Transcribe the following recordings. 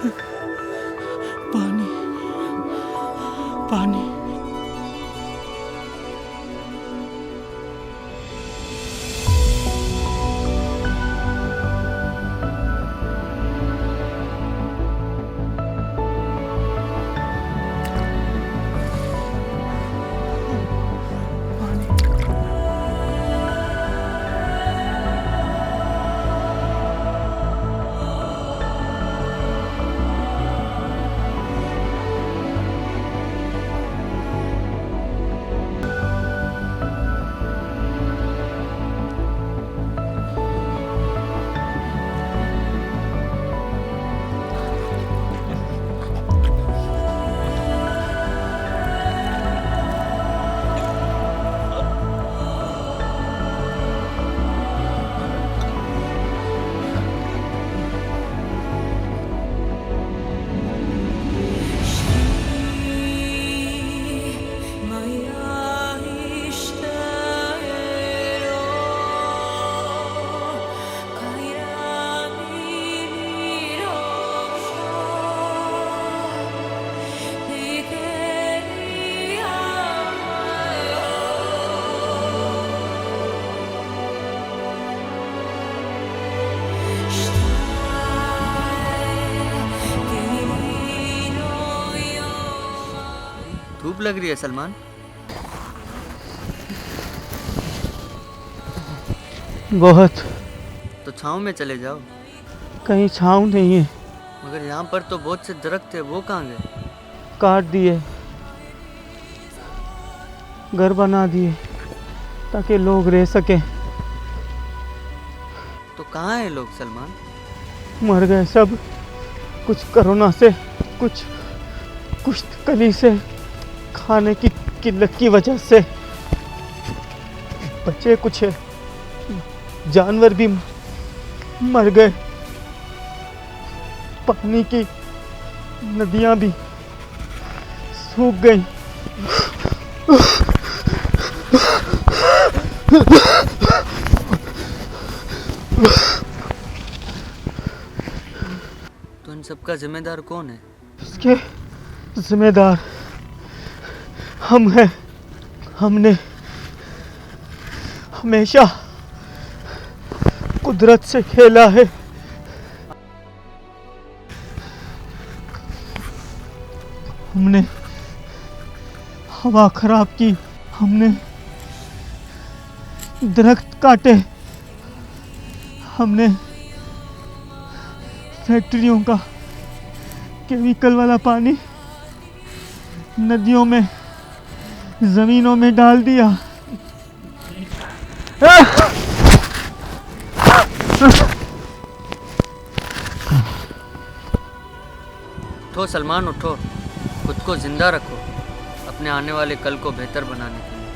पानी पानी। धूप लग रही है सलमान। बहुत। तो छाँव में चले जाओ। कहीं छाँव नहीं है। मगर यहाँ पर तो बहुत से दरख्त थे, वो कहाँ गए? काट दिए, घर बना दिए ताकि लोग रह सके। तो कहाँ है लोग सलमान? मर गए सब, कुछ कोरोना से, कुछ कली से, खाने की किल्लत की वजह से। बचे कुछ है, जानवर भी मर गए, पानी की नदियां भी सूख गई। तो इन सबका जिम्मेदार कौन है? इसके जिम्मेदार हम हैं। हमने हमेशा कुदरत से खेला है। हमने हवा खराब की, हमने दरख्त काटे, हमने फैक्ट्रियों का केमिकल वाला पानी नदियों में, जमीनों में डाल दिया। उठो सलमान, उठो, खुद को जिंदा रखो अपने आने वाले कल को बेहतर बनाने के लिए।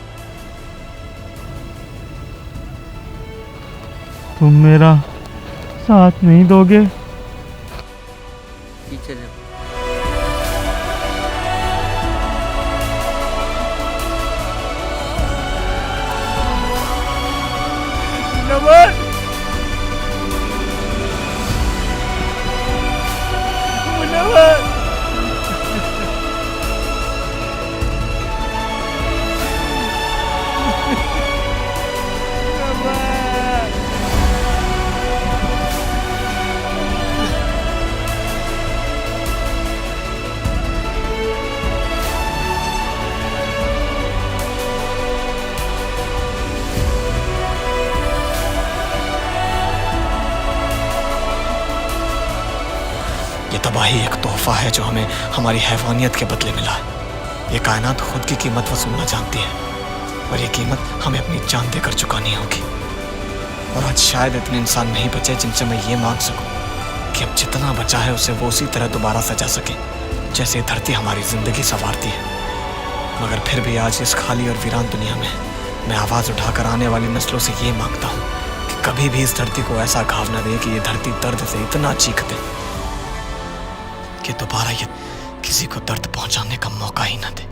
तुम मेरा साथ नहीं दोगे? पीछे देखो। नमन! नमन! ये तबाही एक तोहफा है जो हमें हमारी हैवानियत के बदले मिला है। ये कायनात खुद की कीमत वसूलना जानती है और ये कीमत हमें अपनी जान देकर चुकानी होगी। और आज शायद इतने इंसान नहीं बचे जिनसे मैं ये मांग सकूं कि अब जितना बचा है उसे वो उसी तरह दोबारा सजा सके जैसे धरती हमारी जिंदगी संवारती है। मगर फिर भी आज इस खाली और वीरान दुनिया में मैं आवाज़ उठाकर आने वाली नस्लों से ये मांगता हूँ कि कभी भी इस धरती को ऐसा घाव न दे कि ये धरती दर्द से इतना चीख दे कि दोबारा ये किसी को दर्द पहुंचाने का मौका ही न दे।